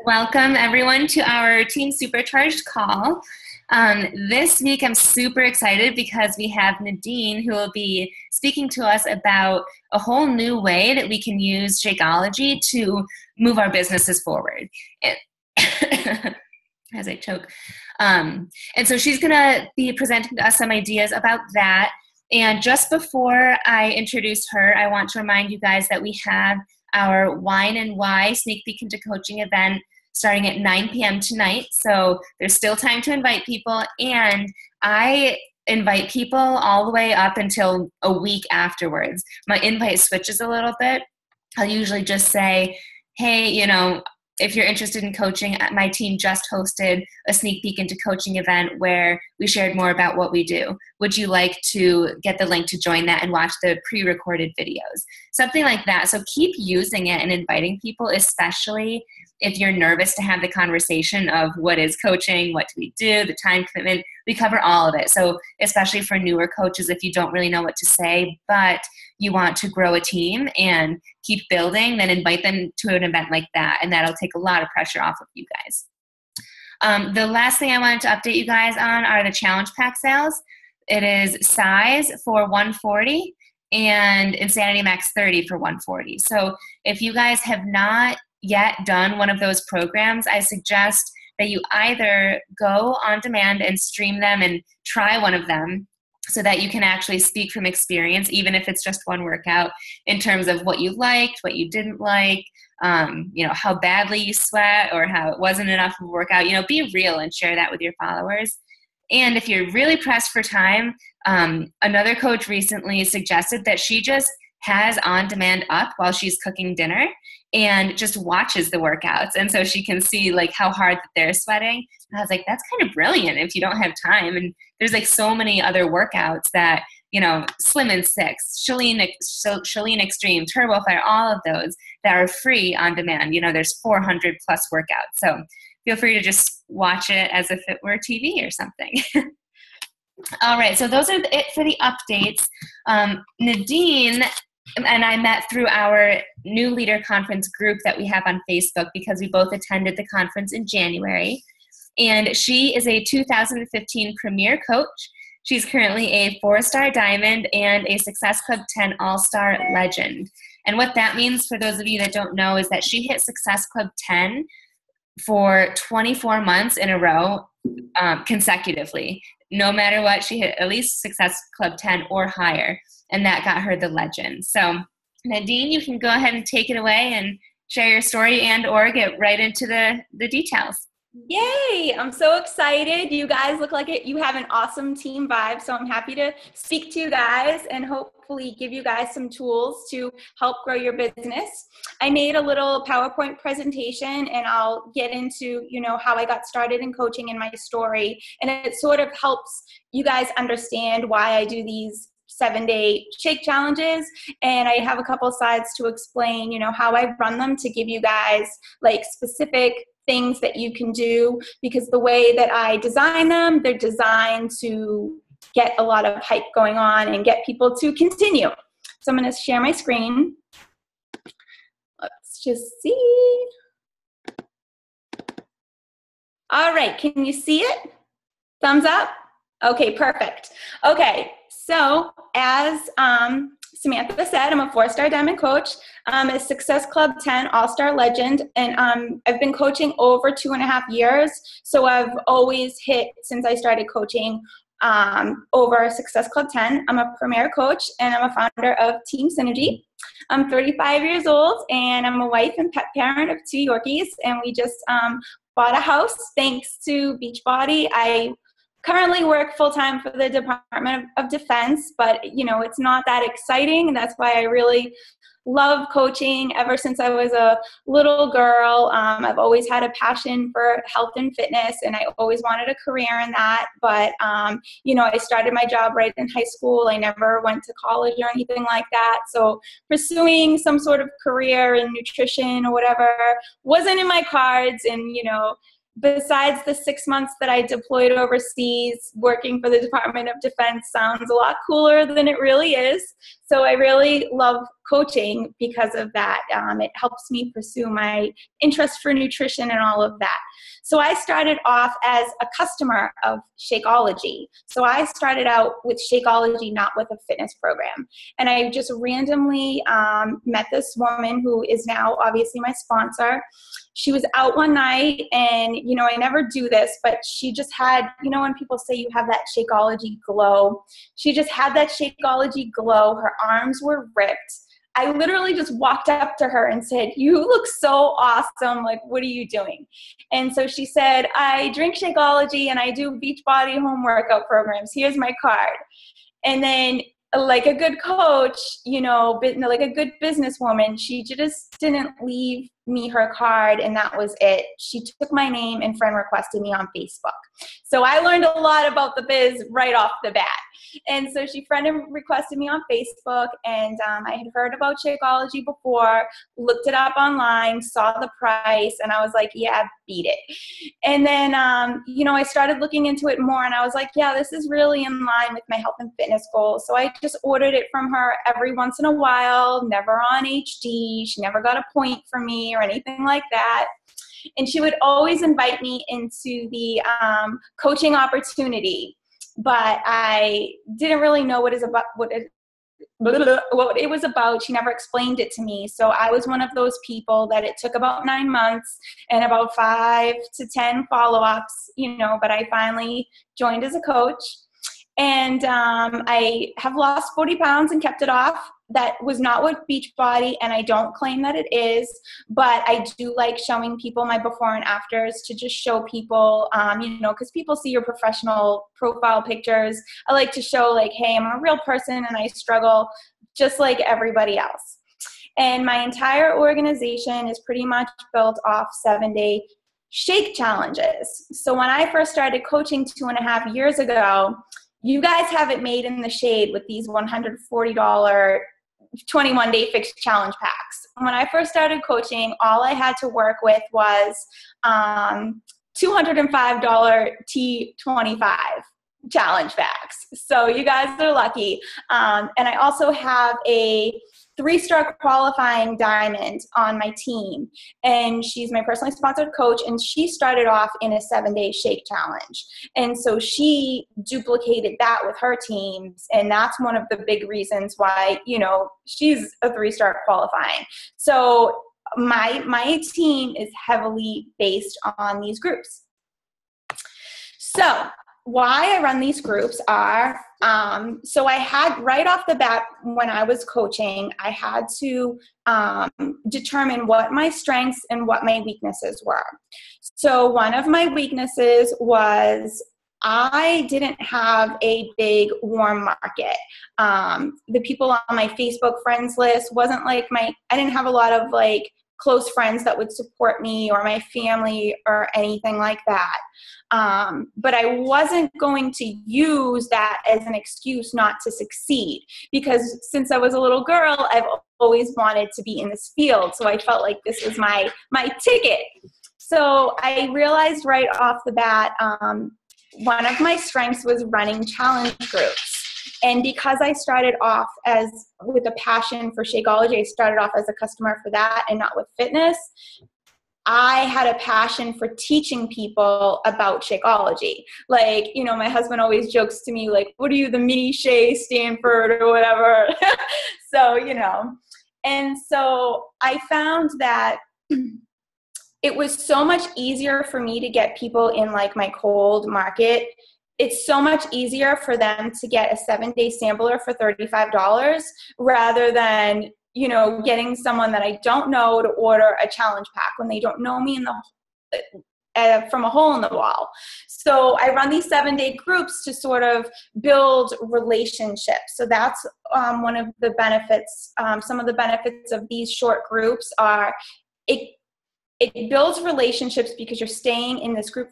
Welcome everyone to our Team Supercharged call. This week I'm super excited because we have Nadine who will be speaking to us about a whole new way that we can use Shakeology to move our businesses forward. As I choke. And so she's going to be presenting to us some ideas about that. And just before I introduce her, I want to remind you guys that we have our Wine and Why Sneak Peek into Coaching event starting at 9 p.m. tonight. So there's still time to invite people. And I invite people all the way up until a week afterwards. My invite switches a little bit. I'll usually just say, hey, if you're interested in coaching, my team just hosted a sneak peek into coaching event where we shared more about what we do. Would you like to get the link to join that and watch the pre-recorded videos? Something like that. So keep using it and inviting people, especially if you're nervous to have the conversation of what is coaching, what do we do, the time commitment. We cover all of it. So especially for newer coaches, if you don't really know what to say, but you want to grow a team and keep building, then invite them to an event like that. And that'll take a lot of pressure off of you guys. The last thing I wanted to update you guys on are the challenge pack sales. It is size for $140 and Insanity Max 30 for $140. So if you guys have not yet done one of those programs, I suggest that you either go on demand and stream them and try one of them so that you can actually speak from experience, even if it's just one workout, in terms of what you liked, what you didn't like, how badly you sweat or how it wasn't enough of a workout. Be real and share that with your followers. And if you're really pressed for time, another coach recently suggested that she just has on demand up while she's cooking dinner and just watches the workouts. And so she can see how hard that they're sweating. And I was like, that's kind of brilliant if you don't have time. And there's so many other workouts that, Slim and Six, Chalene Extreme, Turbo Fire, all of those that are free on demand. There's 400 plus workouts. So feel free to just watch it as if it were TV or something. All right, so those are it for the updates. Nadine and I met through our new leader conference group that we have on Facebook because we both attended the conference in January. And she is a 2015 Premier Coach. She's currently a 4-star Diamond and a Success Club 10 All-Star Legend. And what that means, for those of you that don't know, is that she hit Success Club 10 for 24 months in a row consecutively. No matter what, she hit at least Success Club 10 or higher, and that got her the legend. So Nadine, you can go ahead and take it away and share your story and or get right into the details. Yay! I'm so excited. You guys look like you have an awesome team vibe, so I'm happy to speak to you guys and hopefully give you guys some tools to help grow your business. I made a little PowerPoint presentation and I'll get into, how I got started in coaching and my story, and it sort of helps you guys understand why I do these 7-day shake challenges, and I have a couple slides to explain, how I run them to give you guys specific things that you can do, because the way that I design them, they're designed to get a lot of hype going on and get people to continue. So I'm going to share my screen. Let's just see. All right, can you see it? Thumbs up? Okay, perfect. Okay, so as Samantha said, I'm a 4-star Diamond coach. I'm a Success Club 10 All-Star Legend, and I've been coaching over 2.5 years. So I've always hit, since I started coaching, over Success Club 10. I'm a Premier Coach, and I'm a founder of Team Synergy. I'm 35 years old, and I'm a wife and pet parent of 2 Yorkies, and we just bought a house thanks to Beachbody. I currently work full-time for the Department of Defense, but it's not that exciting, and that's why I really love coaching. Ever since I was a little girl, I've always had a passion for health and fitness, and I always wanted a career in that. But I started my job right in high school. I never went to college or anything like that, so pursuing some sort of career in nutrition or whatever wasn't in my cards. And besides the 6 months that I deployed overseas, working for the Department of Defense sounds a lot cooler than it really is. So I really love coaching because of that. It helps me pursue my interest for nutrition and all of that. So I started off as a customer of Shakeology. So I started out with Shakeology, not with a fitness program. And I just randomly met this woman who is now obviously my sponsor. She was out one night, and, you know, I never do this, but she just had, you know, when people say you have that Shakeology glow, she just had that Shakeology glow. Her arms were ripped. I literally just walked up to her and said, "You look so awesome. Like, what are you doing?" And so she said, "I drink Shakeology and I do Beachbody home workout programs. Here's my card." And then, like a good coach, you know, like a good businesswoman, she just didn't leave me her card, and that was it. She took my name and friend requested me on Facebook. So I learned a lot about the biz right off the bat. And so she friend requested me on Facebook, and I had heard about Shakeology before, looked it up online, saw the price, and I was like, yeah, beat it. And then, you know, I started looking into it more, and I was like, yeah, this is really in line with my health and fitness goals. So I just ordered it from her every once in a while, never on HD. She never got a point from me or anything like that. And she would always invite me into the coaching opportunity, but I didn't really know what it was about. She never explained it to me. So I was one of those people that it took about 9 months and about 5 to 10 follow-ups, you know, but I finally joined as a coach. And I have lost 40 pounds and kept it off. That was not with Beachbody, and I don't claim that it is, but I do like showing people my before and afters to just show people, you know, because people see your professional profile pictures. I like to show, like, hey, I'm a real person and I struggle just like everybody else. And my entire organization is pretty much built off 7-day shake challenges. So when I first started coaching 2.5 years ago, you guys have it made in the shade with these $140 21-day fixed challenge packs. When I first started coaching, all I had to work with was $205 T25 challenge packs. So you guys are lucky. And I also have a 3-star qualifying diamond on my team, and she's my personally sponsored coach, and she started off in a 7-day shake challenge, and so she duplicated that with her teams, and that's one of the big reasons why, you know, she's a 3-star qualifying. So my team is heavily based on these groups. So why I run these groups are, so I had right off the bat when I was coaching, I had to determine what my strengths and what my weaknesses were. So one of my weaknesses was I didn't have a big warm market. The people on my Facebook friends list wasn't like I didn't have a lot of like close friends that would support me, or my family or anything like that. But I wasn't going to use that as an excuse not to succeed, because since I was a little girl, I've always wanted to be in this field. So I felt like this was my ticket. So I realized right off the bat, one of my strengths was running challenge groups. And because I started off with a passion for Shakeology, I started off as a customer for that and not with fitness. I had a passion for teaching people about Shakeology. Like, you know, my husband always jokes to me, like, what are you, the mini Shay Stanford or whatever? So, you know, and so I found that it was so much easier for me to get people in like my cold market. It's so much easier for them to get a 7-day sampler for $35 rather than, you know, getting someone that I don't know to order a challenge pack when they don't know me from a hole in the wall. So I run these 7-day groups to sort of build relationships. So that's one of the benefits. Some of the benefits of these short groups are it builds relationships because you're staying in this group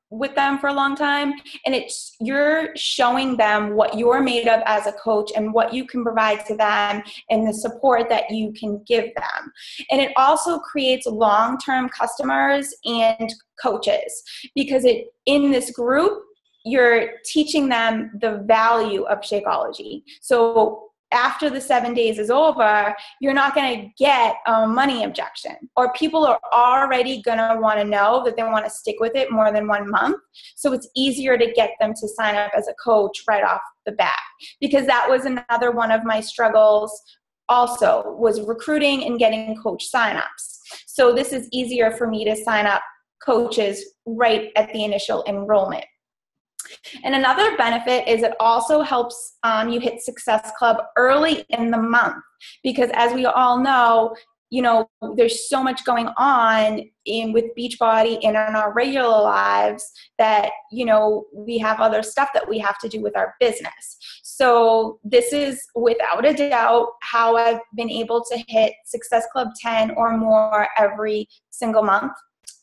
with them for a long time, and you're showing them what you're made of as a coach and what you can provide to them and the support that you can give them. And it also creates long-term customers and coaches, because in this group you're teaching them the value of Shakeology. So after the 7 days is over, you're not going to get a money objection, or people are already going to want to know that they want to stick with it more than 1 month. So it's easier to get them to sign up as a coach right off the bat, because that was another one of my struggles also, was recruiting and getting coach signups. So this is easier for me to sign up coaches right at the initial enrollment. And another benefit is it also helps you hit Success Club early in the month, because as we all know, there's so much going on with Beachbody and in our regular lives that, we have other stuff that we have to do with our business. So this is without a doubt how I've been able to hit Success Club 10 or more every single month.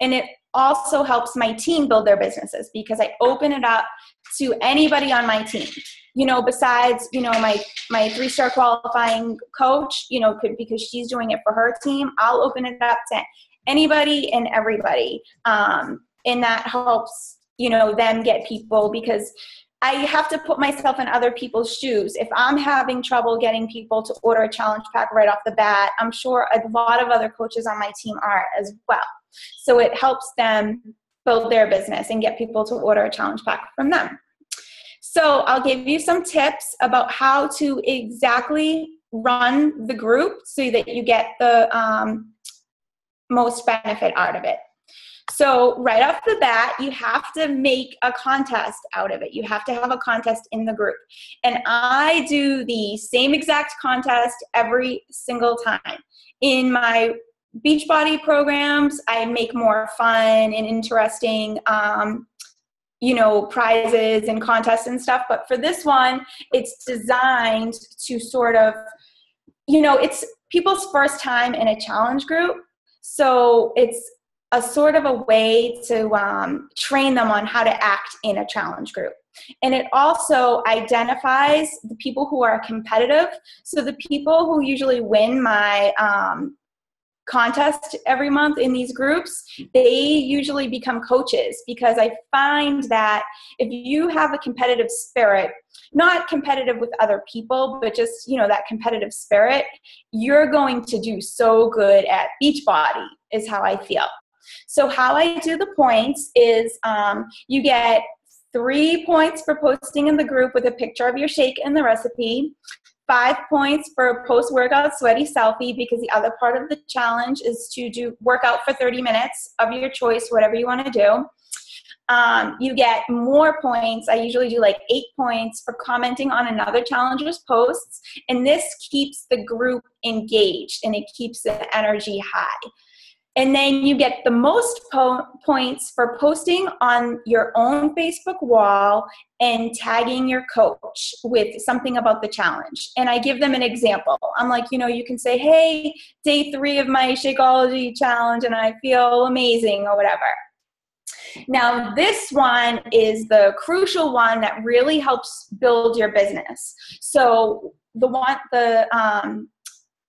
And it also helps my team build their businesses, because I open it up to anybody on my team, besides, my 3-star qualifying coach, because she's doing it for her team. I'll open it up to anybody and everybody. And that helps, them get people, because I have to put myself in other people's shoes. If I'm having trouble getting people to order a challenge pack right off the bat, I'm sure a lot of other coaches on my team are as well. So it helps them build their business and get people to order a challenge pack from them. So I'll give you some tips about how to exactly run the group so that you get the most benefit out of it. So right off the bat, you have to make a contest out of it. You have to have a contest in the group. And I do the same exact contest every single time. In my Beachbody programs, I make more fun and interesting, prizes and contests and stuff. But for this one, it's designed to sort of, it's people's first time in a challenge group. So it's a sort of a way to train them on how to act in a challenge group. And it also identifies the people who are competitive. So the people who usually win my contest every month in these groups, they usually become coaches, because I find that if you have a competitive spirit, not competitive with other people, but just, that competitive spirit, you're going to do so good at Beachbody, is how I feel. So how I do the points is you get 3 points for posting in the group with a picture of your shake and the recipe, 5 points for a post-workout sweaty selfie, because the other part of the challenge is to do workout for 30 minutes of your choice, whatever you want to do. You get more points. I usually do like 8 points for commenting on another challenger's posts, and this keeps the group engaged and it keeps the energy high. And then you get the most points for posting on your own Facebook wall and tagging your coach with something about the challenge. And I give them an example. I'm like, you can say, hey, day 3 of my Shakeology challenge and I feel amazing, or whatever. Now, this one is the crucial one that really helps build your business. So the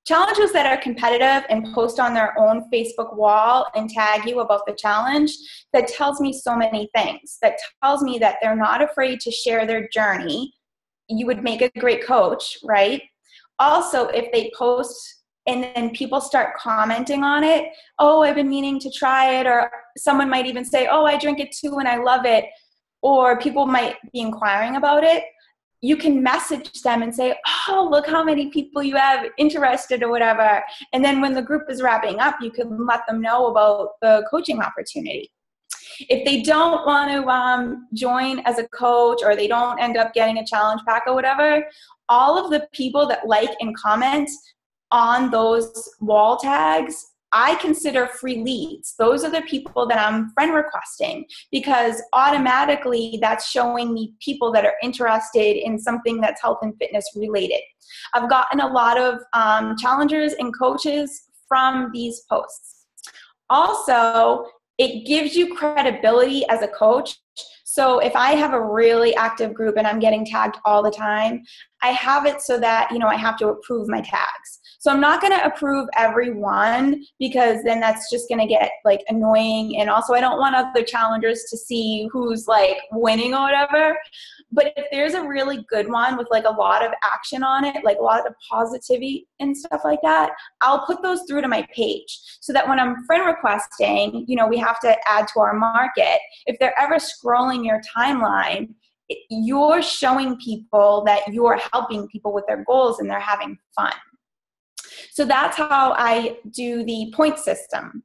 challengers that are competitive and post on their own Facebook wall and tag you about the challenge, that tells me so many things. That tells me that they're not afraid to share their journey. You would make a great coach, right? Also, if they post and then people start commenting on it, oh, I've been meaning to try it, or someone might even say, oh, I drink it too and I love it, or people might be inquiring about it, you can message them and say, oh, look how many people you have interested or whatever. And then when the group is wrapping up, you can let them know about the coaching opportunity. If they don't want to join as a coach, or they don't end up getting a challenge pack or whatever, all of the people that like and comment on those wall tags, I consider free leads. Those are the people that I'm friend requesting, because automatically that's showing me people that are interested in something that's health and fitness related. I've gotten a lot of challengers and coaches from these posts. Also, it gives you credibility as a coach. So if I have a really active group and I'm getting tagged all the time, I have it so that, I have to approve my tags. So I'm not going to approve everyone, because then that's just going to get like annoying. And also I don't want other challengers to see who's like winning or whatever. But if there's a really good one with like a lot of action on it, like a lot of positivity and stuff like that, I'll put those through to my page so that when I'm friend requesting, we have to add to our market. If they're ever scrolling your timeline, you're showing people that you're helping people with their goals and they're having fun. So that's how I do the point system.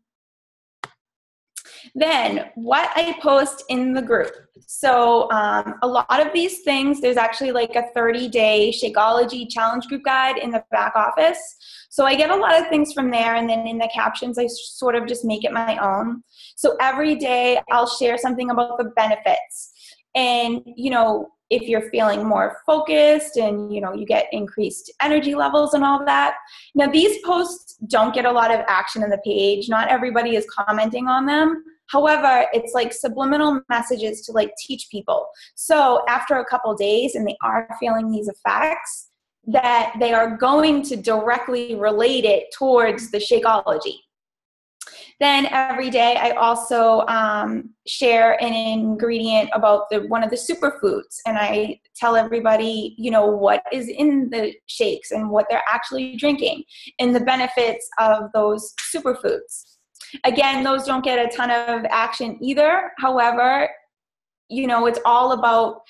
Then what I post in the group. So a lot of these things, there's actually like a 30-day Shakeology challenge group guide in the back office. So I get a lot of things from there, and then in the captions, I sort of just make it my own. So every day I'll share something about the benefits. And, if you're feeling more focused and, you get increased energy levels and all that. Now, these posts don't get a lot of action in the page. Not everybody is commenting on them. However, it's like subliminal messages to like teach people. So after a couple days and they are feeling these effects, that they are going to directly relate it towards the Shakeology. Then every day I also share an ingredient about one of the superfoods, and I tell everybody, what is in the shakes and what they're actually drinking and the benefits of those superfoods. Again, those don't get a ton of action either. However, it's all about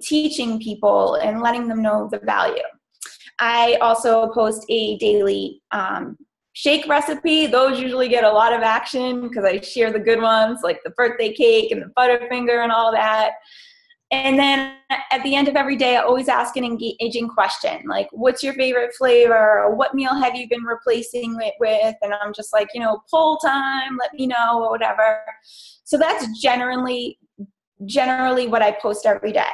teaching people and letting them know the value. I also post a daily shake recipe. Those usually get a lot of action because I share the good ones, like the birthday cake and the Butterfinger and all that. And then at the end of every day, I always ask an engaging question, like, what's your favorite flavor? Or what meal have you been replacing it with? And I'm just like, poll time, let me know, or whatever. So that's generally what I post every day.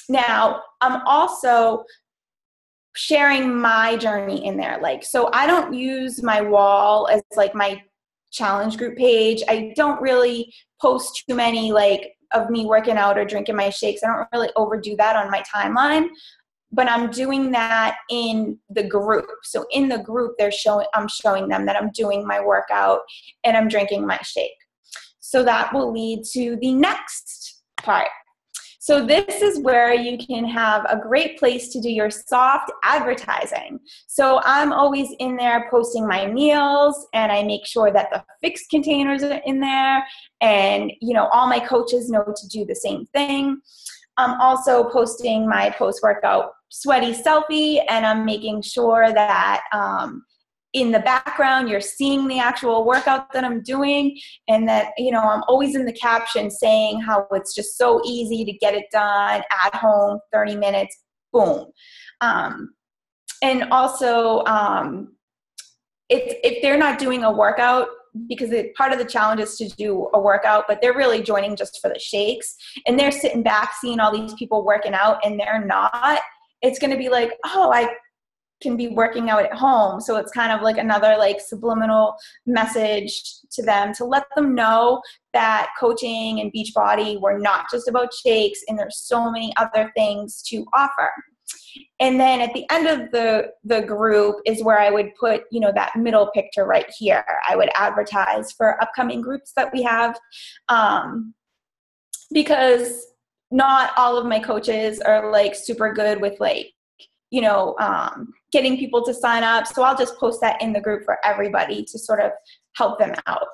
Now, I'm also sharing my journey in there. So I don't use my wall as like my challenge group page. I don't really post too many of me working out or drinking my shakes. I don't really overdo that on my timeline, but I'm doing that in the group. So in the group, I'm showing them that I'm doing my workout and I'm drinking my shake. So that will lead to the next part. So this is where you can have a great place to do your soft advertising. So I'm always in there posting my meals, and I make sure that the fixed containers are in there, and all my coaches know to do the same thing. I'm also posting my post-workout sweaty selfie, and I'm making sure that in the background, you're seeing the actual workout that I'm doing, and that, I'm always in the caption saying how it's just so easy to get it done at home, 30 minutes, boom. And also, if they're not doing a workout, because part of the challenge is to do a workout, but they're really joining just for the shakes, and they're sitting back seeing all these people working out and they're not, it's going to be like, oh, I can be working out at home. So it's kind of like another subliminal message to them to let them know that coaching and Beachbody were not just about shakes, and there's so many other things to offer. And then at the end of the group is where I would put, that middle picture right here. I would advertise for upcoming groups that we have, because not all of my coaches are super good with getting people to sign up. So I'll just post that in the group for everybody to sort of help them out.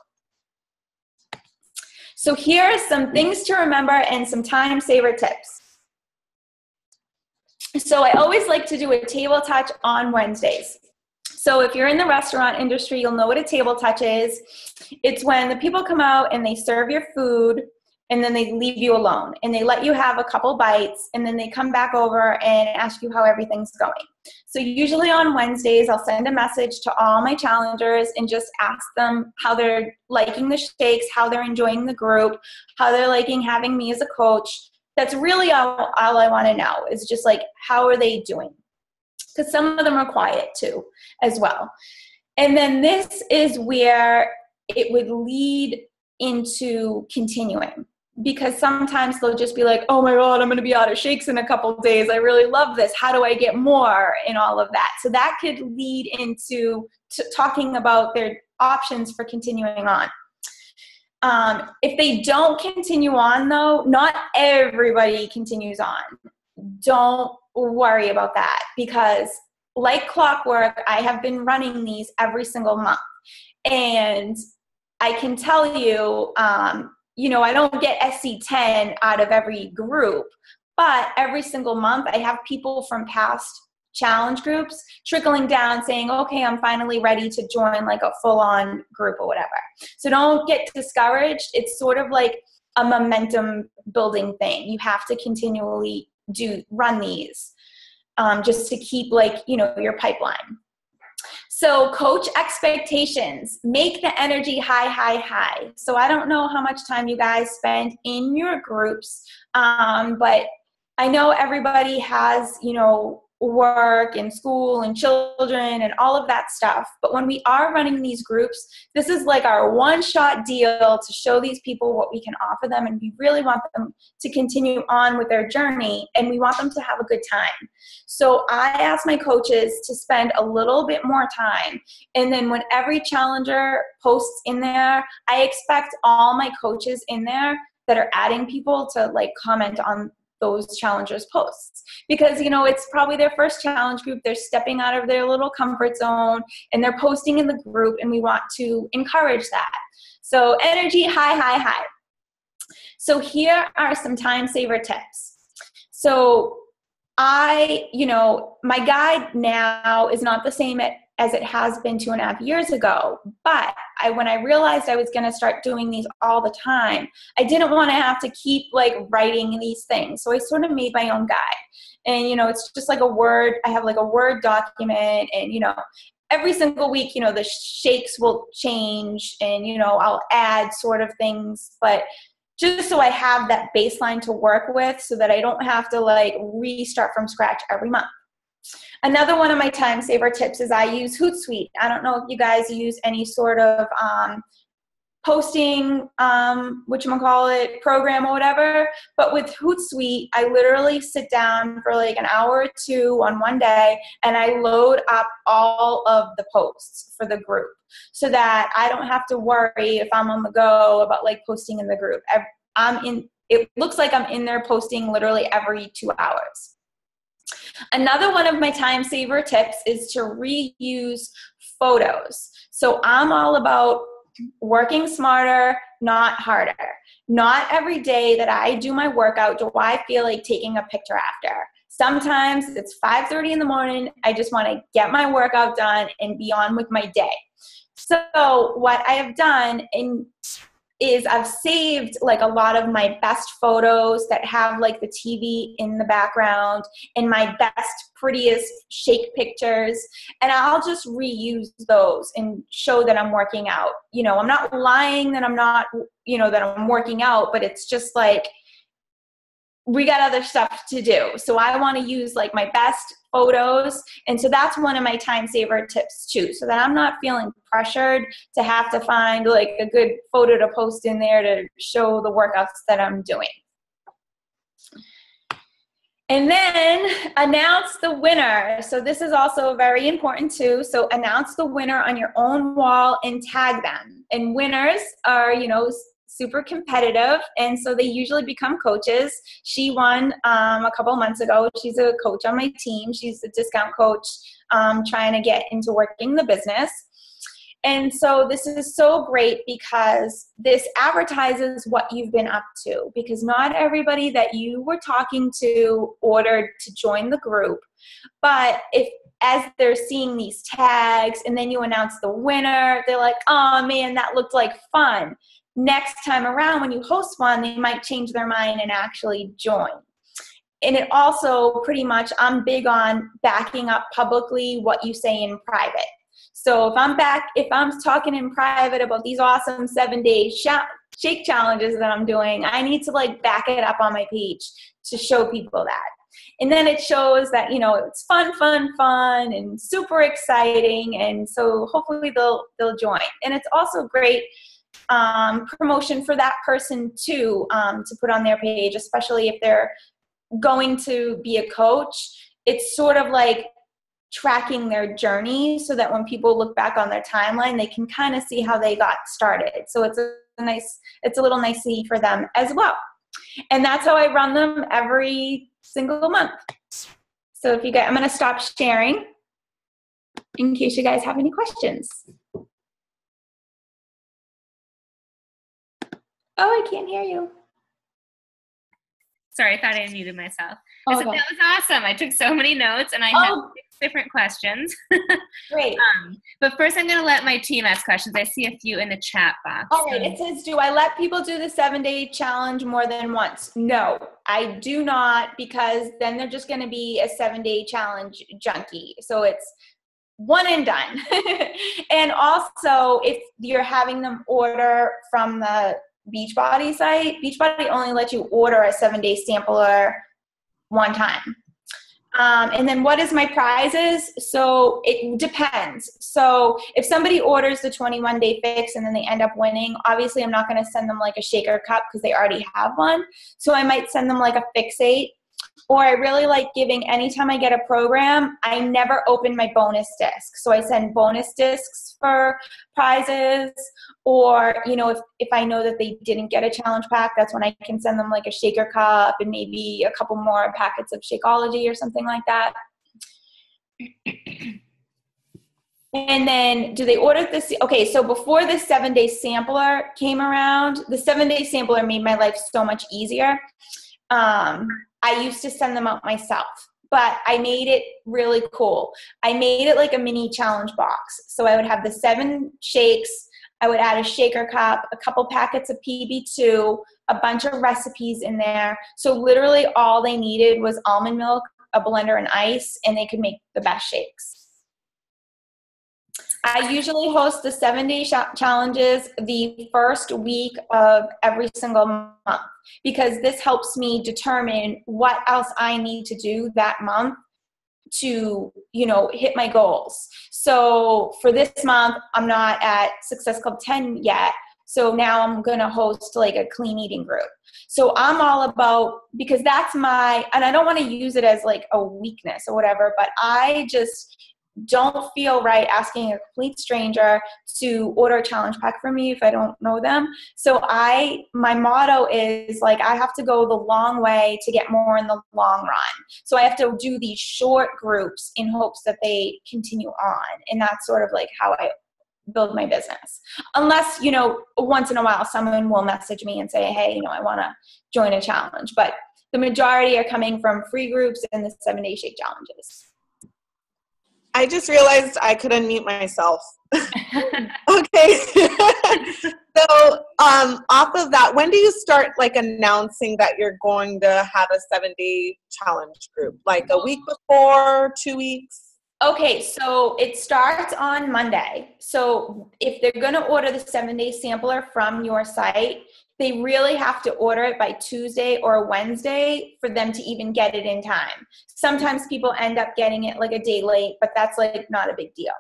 So here are some things to remember and some time saver tips. So I always like to do a table touch on Wednesdays. So if you're in the restaurant industry, you'll know what a table touch is. It's when the people come out and they serve your food, and then they leave you alone, and they let you have a couple bites, and then they come back over and ask you how everything's going. So usually on Wednesdays, I'll send a message to all my challengers and just ask them how they're liking the shakes, how they're enjoying the group, how they're liking having me as a coach. That's really all I want to know, is just how are they doing? Because some of them are quiet too as well. And then this is where it would lead into continuing. because sometimes they'll just be like, oh my God, I'm going to be out of shakes in a couple of days. I really love this. How do I get more? And all of that. So that could lead into talking about their options for continuing on. If they don't continue on, though, not everybody continues on. Don't worry about that, because like clockwork, I have been running these every single month. And I can tell you, I don't get SC10 out of every group, but every single month I have people from past challenge groups trickling down saying, okay, I'm finally ready to join like a full-on group or whatever. So don't get discouraged. It's sort of like a momentum building thing. You have to continually run these just to keep your pipeline. So coach expectations, make the energy high, high, high. So I don't know how much time you guys spend in your groups, but I know everybody has, work and school and children and all of that stuff. But when we are running these groups, this is like our one-shot deal to show these people what we can offer them. And we really want them to continue on with their journey, and we want them to have a good time. So I ask my coaches to spend a little bit more time. And then when every challenger posts in there, I expect all my coaches in there that are adding people to comment on those challengers' posts, because it's probably their first challenge group. They're stepping out of their little comfort zone and they're posting in the group, and we want to encourage that. So energy high, high, high. So here are some time saver tips. So my guide now is not the same as it has been 2.5 years ago. But when I realized I was going to start doing these all the time, I didn't want to have to keep writing these things. So I sort of made my own guide. And, it's just like a Word. I have a Word document, and, every single week, the shakes will change, and, I'll add sort of things, but just so I have that baseline to work with so that I don't have to restart from scratch every month. Another one of my time saver tips is I use Hootsuite. I don't know if you guys use any sort of posting, program or whatever, but with Hootsuite, I literally sit down for an hour or two on one day, and I load up all of the posts for the group so that I don't have to worry if I'm on the go about posting in the group. It looks like I'm in there posting literally every 2 hours. Another one of my time saver tips is to reuse photos. So I'm all about working smarter, not harder. Not every day that I do my workout do I feel like taking a picture after. Sometimes it's 5:30 in the morning. I just want to get my workout done and be on with my day. So what I have done is I've saved a lot of my best photos that have the TV in the background and my best, prettiest shake pictures. And I'll just reuse those and show that I'm working out. I'm not lying that I'm not, that I'm working out, but it's just we got other stuff to do. So I want to use my best photos. And so that's one of my time saver tips too, so that I'm not feeling pressured to have to find a good photo to post in there to show the workouts that I'm doing. And then announce the winner. So this is also very important too. So announce the winner on your own wall and tag them. And winners are, super competitive, and so they usually become coaches. She won a couple months ago. She's a coach on my team. She's a discount coach trying to get into working the business. And so this is so great because this advertises what you've been up to, because not everybody that you were talking to ordered to join the group. But as they're seeing these tags and then you announce the winner, they're like, oh man, that looked like fun. Next time around when you host one, they might change their mind and actually join. And it also pretty much, I'm big on backing up publicly what you say in private. So if I'm talking in private about these awesome 7-day shake challenges that I'm doing, I need to back it up on my page to show people that. And then it shows that, it's fun, and super exciting. And so hopefully they'll join. And it's also great promotion for that person too, to put on their page, especially if they're going to be a coach. It's sort of like tracking their journey so that when people look back on their timeline, they can kind of see how they got started. So it's a little nicey for them as well. And that's how I run them every single month. So if you guys, I'm going to stop sharing in case you guys have any questions. Oh, I can't hear you. Sorry, I thought I muted myself. Oh, I said, okay. that was awesome. I took so many notes and I had 6 different questions. Great. But first I'm going to let my team ask questions. I see a few in the chat box. All right. It says, do I let people do the 7-day challenge more than once? No, I do not, because then they're just going to be a 7-day challenge junkie. So it's one and done. And also, if you're having them order from the Beachbody site, Beachbody only lets you order a 7-day sampler one time. And then what is my prizes? So it depends. So if somebody orders the 21-day fix and then they end up winning, obviously I'm not going to send them like a shaker cup because they already have one. So I might send them like a fixate. Or I really like giving, anytime I get a program, I never open my bonus disc. So I send bonus discs for prizes. Or, you know, if I know that they didn't get a challenge pack, that's when I can send them like a shaker cup and maybe a couple more packets of Shakeology or something like that. And then do they order this? Okay, so before the 7-day sampler came around, the 7-day sampler made my life so much easier. I used to send them out myself, but I made it really cool. I made it like a mini challenge box. So I would have the 7 shakes. I would add a shaker cup, a couple packets of PB2, a bunch of recipes in there. So literally all they needed was almond milk, a blender, and ice, and they could make the best shakes. I usually host the 7-day challenges the first week of every single month, because this helps me determine what else I need to do that month to, you know, hit my goals. So for this month, I'm not at Success Club 10 yet. So now I'm going to host like a clean eating group. So I'm all about, because that's my, and I don't want to use it as like a weakness or whatever, but I just don't feel right asking a complete stranger to order a challenge pack for me if I don't know them. So my motto is like, I have to go the long way to get more in the long run. So I have to do these short groups in hopes that they continue on. And that's sort of like how I build my business. Unless, you know, once in a while someone will message me and say, hey, you know, I want to join a challenge. But the majority are coming from free groups and the 7-day shake challenges. I just realized I could unmute myself. Okay. So off of that, when do you start like announcing that you're going to have a 7-day challenge group? Like a week before, 2 weeks? Okay, so it starts on Monday. So if they're going to order the 7-day sampler from your site, they really have to order it by Tuesday or Wednesday for them to even get it in time. Sometimes people end up getting it like a day late, but that's like not a big deal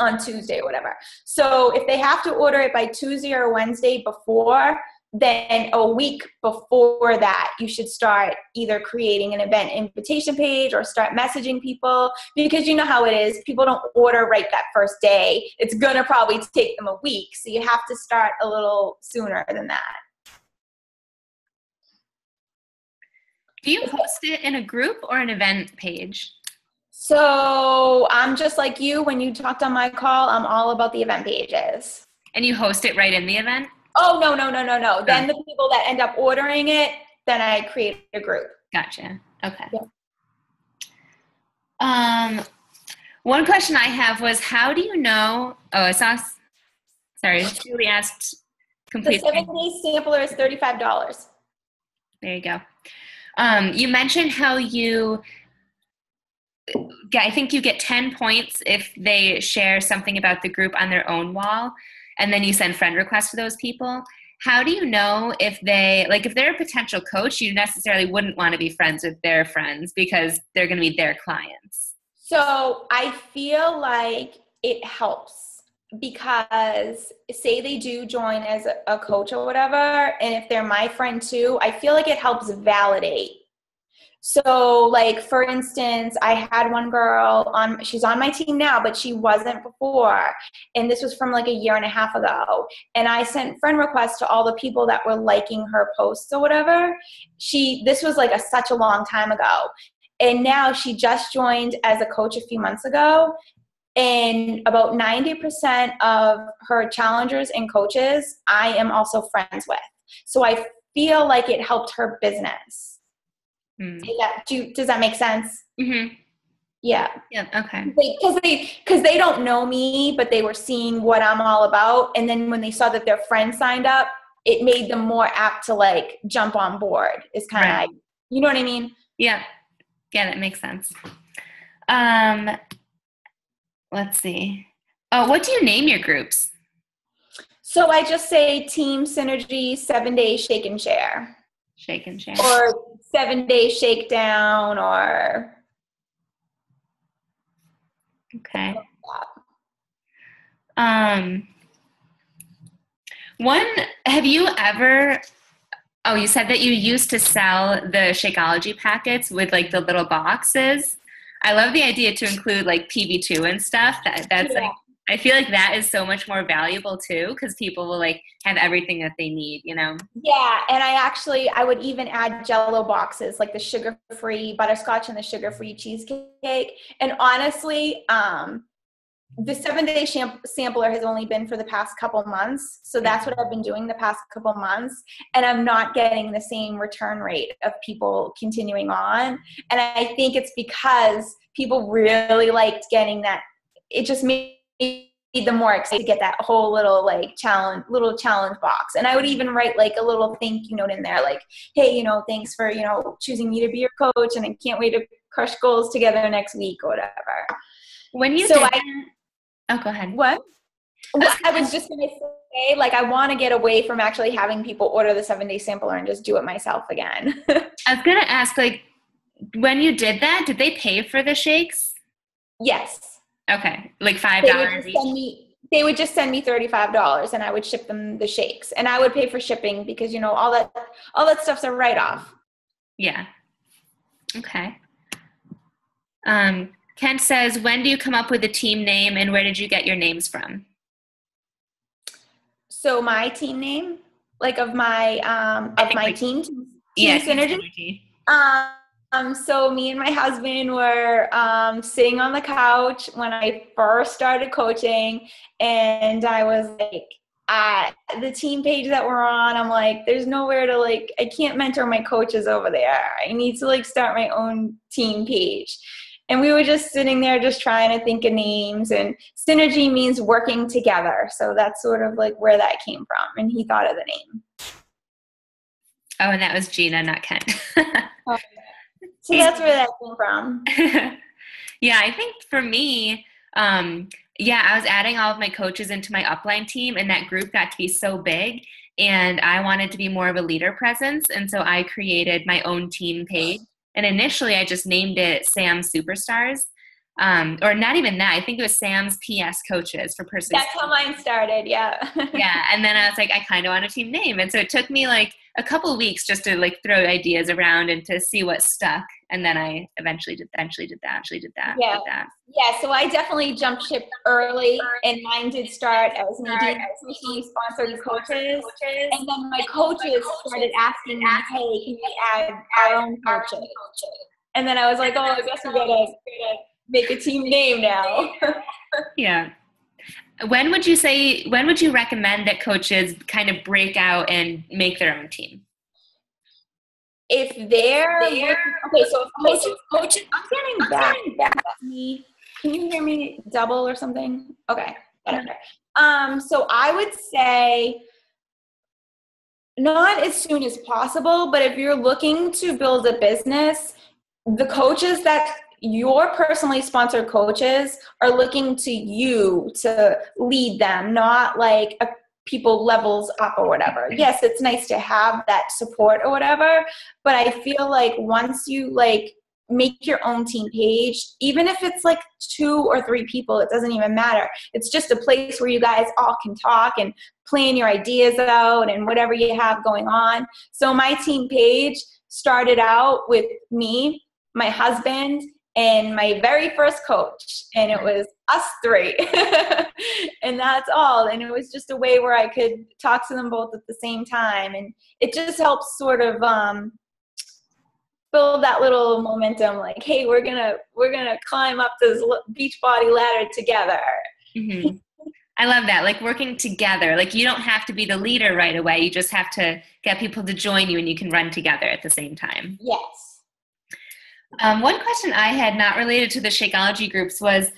on Tuesday or whatever. So if they have to order it by Tuesday or Wednesday before, then a week before that, you should start either creating an event invitation page or start messaging people, because you know how it is. People don't order right that first day. It's going to probably take them a week. So you have to start a little sooner than that. Do you post it in a group or an event page? So I'm just like you. When you talked on my call, I'm all about the event pages. And you host it right in the event? Oh, no. Then the people that end up ordering it, then I create a group. Gotcha. Okay. Yeah. One question I have was, how do you know, Julie asked complete. The 7-day sampler is $35. There you go. You mentioned how I think you get 10 points if they share something about the group on their own wall, and then you send friend requests to those people. How do you know if if they're a potential coach, you necessarily wouldn't want to be friends with their friends because they're going to be their clients? So I feel like it helps. because say they do join as a coach or whatever, and if they're my friend too, I feel like it helps validate. So like, for instance, I had one girl she's on my team now, but she wasn't before. And this was from like a year and a half ago. And I sent friend requests to all the people that were liking her posts or whatever. This was like such a long time ago. And now she just joined as a coach a few months ago. And about 90% of her challengers and coaches, I am also friends with. So I feel like it helped her business. Does that make sense? Mm-hmm. Yeah. Yeah. Okay. Because they don't know me, but they were seeing what I'm all about. And then when they saw that their friend signed up, it made them more apt to like jump on board. It's kind of like, you know what I mean? Yeah. Yeah, that makes sense. Let's see. Oh, what do you name your groups? So I just say Team Synergy 7-Day Shake and Share. Shake and Share. Or 7-Day Shakedown, or okay. Have you ever, you said that you used to sell the Shakeology packets with like the little boxes. I love the idea to include like PB2 and stuff. That's like, I feel like that is so much more valuable too, because people will like have everything that they need, you know? Yeah, and I would even add Jell-O boxes, like the sugar-free butterscotch and the sugar-free cheesecake. And honestly, the 7-Day sampler has only been for the past couple months. So that's what I've been doing the past couple months. And I'm not getting the same return rate of people continuing on. And I think it's because people really liked getting that. It just made them more excited to get that whole little like challenge box. And I would even write like a little thank you note in there, like, hey, you know, thanks for, you know, choosing me to be your coach, and I can't wait to crush goals together next week or whatever. When you oh, go ahead. What? Well, I was just going to say, like, I want to get away from actually having people order the 7-Day sampler and just do it myself again. I was going to ask, like, when you did that, did they pay for the shakes? Yes. Okay. Like $5 each? They would just send me $35 and I would ship them the shakes. And I would pay for shipping because, you know, all that stuff's a write-off. Yeah. Okay. Kent says, when do you come up with a team name and where did you get your names from? So my team name, like of my team Synergy. So me and my husband were sitting on the couch when I first started coaching, and I was like, the team page that we're on, I'm like, there's nowhere to like, I can't mentor my coaches over there. I need to like start my own team page. And we were just sitting there just trying to think of names, and synergy means working together. So that's sort of like where that came from. And he thought of the name. Oh, and that was Gina, not Ken. So that's where that came from. Yeah, I think for me, I was adding all of my coaches into my upline team, and that group got to be so big, and I wanted to be more of a leader presence. And so I created my own team page. And initially, I just named it Sam's Superstars, or not even that. I think it was Sam's PS Coaches for personal. That's how mine started, yeah. Yeah, and then I was like, I kind of want a team name. And so it took me like a couple of weeks just to like throw ideas around and to see what stuck. And then I eventually did that. Yeah. Yeah, so I definitely jumped ship early, and mine did start as Nadine personally sponsored coaches. And then my coaches started asking me, hey, can we add our own coaches? And then I was like, oh, I guess we gotta make a team name now. Yeah. When would you recommend that coaches kind of break out and make their own team? If they're coaches, I'm getting back to me. Can you hear me double or something? Okay, whatever. So I would say not as soon as possible, but if you're looking to build a business, the coaches that your personally sponsored coaches are looking to you to lead them, not like people levels up or whatever. Yes, it's nice to have that support or whatever, but I feel like once you like make your own team page. Even if it's like 2 or 3 people, it doesn't even matter. It's just a place where you guys all can talk and plan your ideas out and whatever you have going on. So my team page started out with me, my husband, and my very first coach, and it was us 3. And that's all. And it was just a way where I could talk to them both at the same time, and it just helps sort of build that little momentum, like, hey, we're gonna climb up this Beachbody ladder together. Mm-hmm. I love that, like working together. Like you don't have to be the leader right away. You just have to get people to join you, and you can run together at the same time. Yes. One question I had, not related to the Shakeology groups, was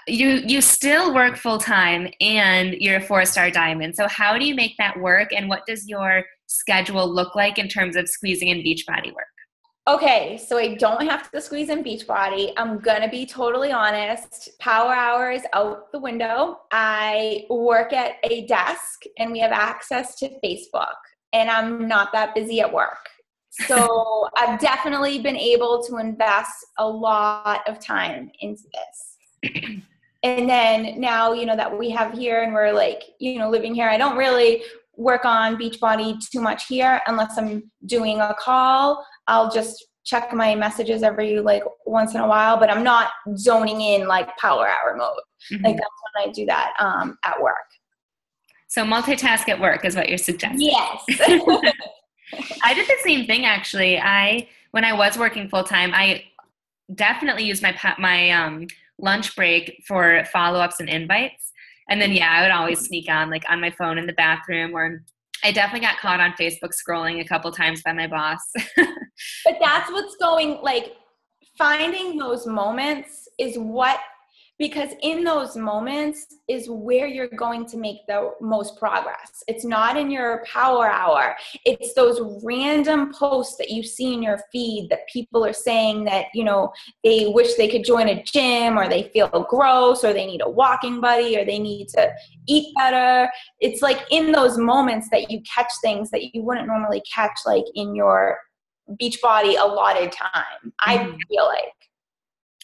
you still work full-time and you're a 4-star diamond. So how do you make that work, and what does your schedule look like in terms of squeezing in Beachbody work? Okay, so I don't have to squeeze in Beachbody. I'm gonna be totally honest. Power hour is out the window. I work at a desk and we have access to Facebook, and I'm not that busy at work. So I've definitely been able to invest a lot of time into this. And then now, that we have here and we're like, living here, I don't really work on Beachbody too much here unless I'm doing a call. I'll just check my messages every once in a while, but I'm not zoning in like power hour mode. Mm-hmm. Like that's when I do that at work. So multitask at work is what you're suggesting. Yes. I did the same thing actually. When I was working full time, I definitely used my lunch break for follow-ups and invites. And then I would always sneak on my phone in the bathroom, or I definitely got caught on Facebook scrolling a couple times by my boss. But that's what's finding those moments is because in those moments is where you're going to make the most progress. It's not in your power hour. It's those random posts that you see in your feed that people are saying that, they wish they could join a gym, or they feel gross, or they need a walking buddy, or they need to eat better. It's like in those moments that you catch things that you wouldn't normally catch in your Beachbody allotted time. I feel like.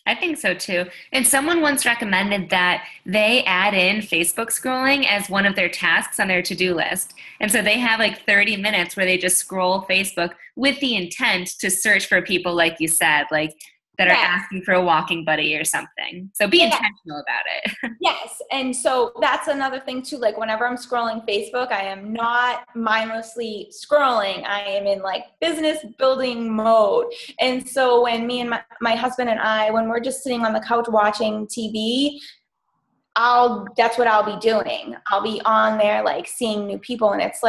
I think so too. And someone once recommended that they add in Facebook scrolling as one of their tasks on their to-do list. And so they have 30 minutes where they just scroll Facebook with the intent to search for people, like you said, that are asking for a walking buddy or something. So be intentional about it. Yes. And so that's another thing too. Whenever I'm scrolling Facebook, I am not mindlessly scrolling. I am in business building mode. And so when me and my husband and I, when we're just sitting on the couch watching TV, that's what I'll be doing. I'll be on there seeing new people. And it's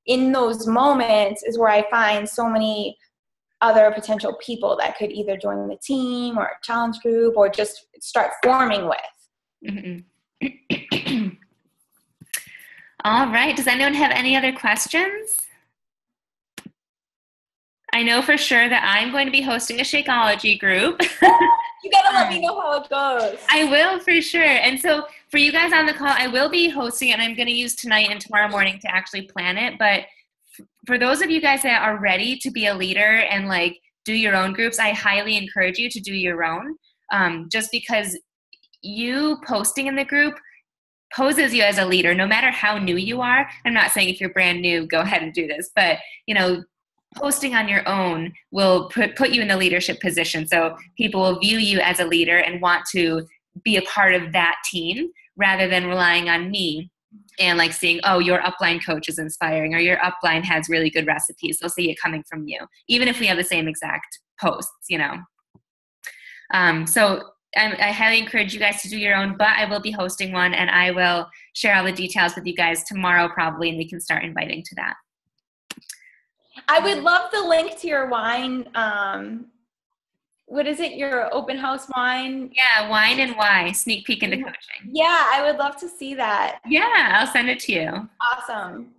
in those moments is where I find so many other potential people that could either join the team or a challenge group or just start forming with. Mm-hmm. All right. Does anyone have any other questions? I know for sure that I'm going to be hosting a Shakeology group. You got to let me know how it goes. I will for sure. And so for you guys on the call, I will be hosting it, and I'm going to use tonight and tomorrow morning to actually plan it. But for those of you guys that are ready to be a leader and do your own groups, I highly encourage you to do your own, just because you posting in the group poses you as a leader, no matter how new you are. I'm not saying if you're brand new, go ahead and do this, but posting on your own will put you in a leadership position. So people will view you as a leader and want to be a part of that team rather than relying on me and seeing, oh, your upline coach is inspiring, or your upline has really good recipes. They'll see it coming from you, even if we have the same exact posts, So I highly encourage you guys to do your own, but I will be hosting one, and I will share all the details with you guys tomorrow probably, and we can start inviting to that. I would love the link to your wine. What is it? Your open house wine? Yeah, Wine and Why, sneak peek into coaching. Yeah, I would love to see that. Yeah, I'll send it to you. Awesome.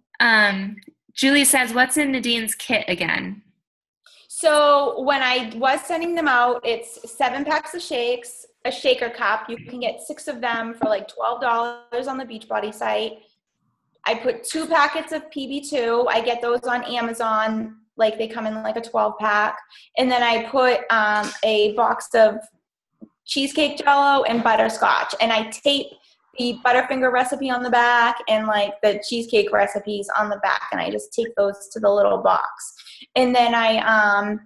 Julie says, what's in Nadine's kit again? So when I was sending them out, it's 7 packs of shakes, a shaker cup. You can get 6 of them for $12 on the Beachbody site. I put 2 packets of PB2. I get those on Amazon. like they come in like a 12 pack. And then I put a box of cheesecake Jell-O and butterscotch, and I tape the Butterfinger recipe on the back and like the cheesecake recipes on the back, and I just take those to the little box. And then I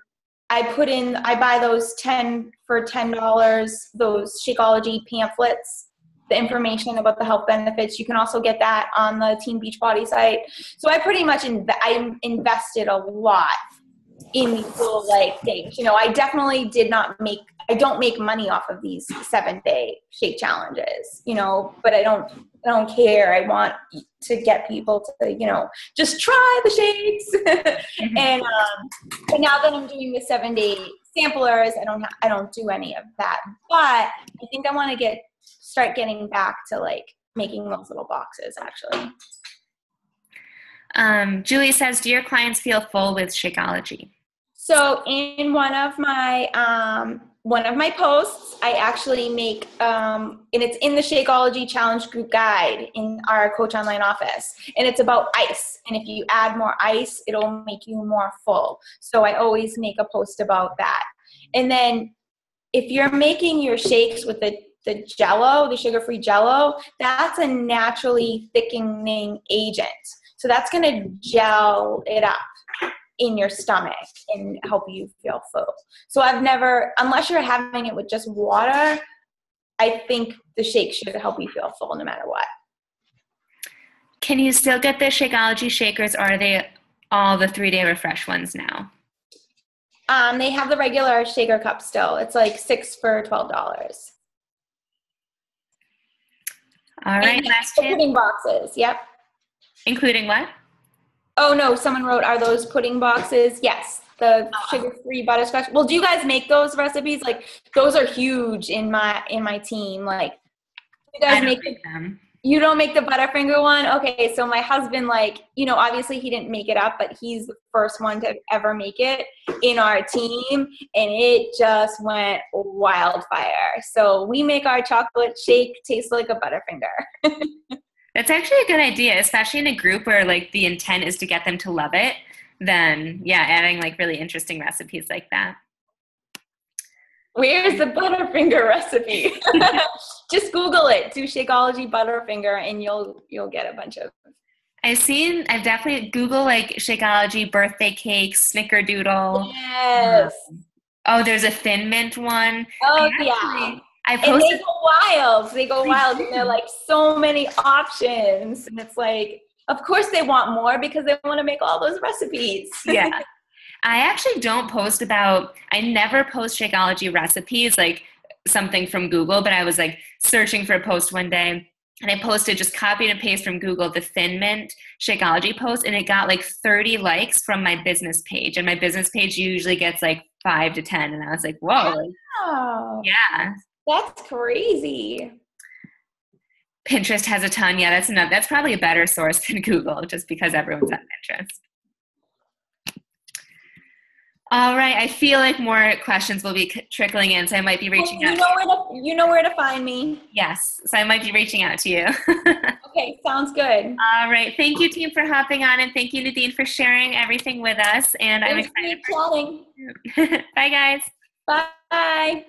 buy those for $10, those Shakeology pamphlets, the information about the health benefits. You can also get that on the Team Beachbody site. So I pretty much I invested a lot in these little like things. You know, I definitely I don't make money off of these 7-day shake challenges, you know, but I don't care. I want to get people to, you know, just try the shakes. And but now that I'm doing the 7-day samplers, I don't do any of that. But I think I want to start getting back to like making those little boxes actually. Julie says, do your clients feel full with Shakeology? So in one of my posts, I actually make, and it's in the Shakeology Challenge Group Guide in our Coach Online office, and it's about ice. And if you add more ice, it'll make you more full. So I always make a post about that. And then if you're making your shakes with the Jell-O, the sugar-free Jell-O, that's a naturally thickening agent. So that's going to gel it up in your stomach and help you feel full. So unless you're having it with just water, I think the shake should help you feel full no matter what. Can you still get the Shakeology shakers, or are they all the 3-day refresh ones now? They have the regular shaker cup still. It's like 6 for $12. All right, last chance. Pudding boxes, yep. Including what? Oh no, someone wrote, are those pudding boxes? Yes, the sugar-free butterscotch. Well, do you guys make those recipes? Like, those are huge in my team. Like, you guys make them. You don't make the Butterfinger one? Okay, so my husband, like, you know, obviously he didn't make it up, but he's the first one to ever make it in our team, and it just went wildfire. So we make our chocolate shake taste like a Butterfinger. That's actually a good idea, especially in a group where like the intent is to get them to love it. Then yeah, adding like really interesting recipes like that. Where's the Butterfinger recipe? Just Google it, do Shakeology Butterfinger, and you'll get a bunch of. I've definitely Google like Shakeology birthday cakes, Snickerdoodle. Yes. Oh, there's a Thin Mint one. Oh yeah. And they go wild. They go wild, and they're like so many options, and it's like, of course they want more because they want to make all those recipes. Yeah. I actually don't post I never post Shakeology recipes, like something from Google, but I was like searching for a post one day, and I posted, just copied and pasted from Google, the Thin Mint Shakeology post, and it got like 30 likes from my business page. And my business page usually gets like 5 to 10. And I was like, whoa. Wow. Yeah. That's crazy. Pinterest has a ton. Yeah, that's probably a better source than Google, just because everyone's on Pinterest. All right, I feel like more questions will be trickling in, so I might be reaching out. You know where to find me. Yes, so I might be reaching out to you. Okay, sounds good. All right, thank you, team, for hopping on, and thank you, Nadine, for sharing everything with us. And I'm excited. Thanks for chatting. Bye, guys. Bye.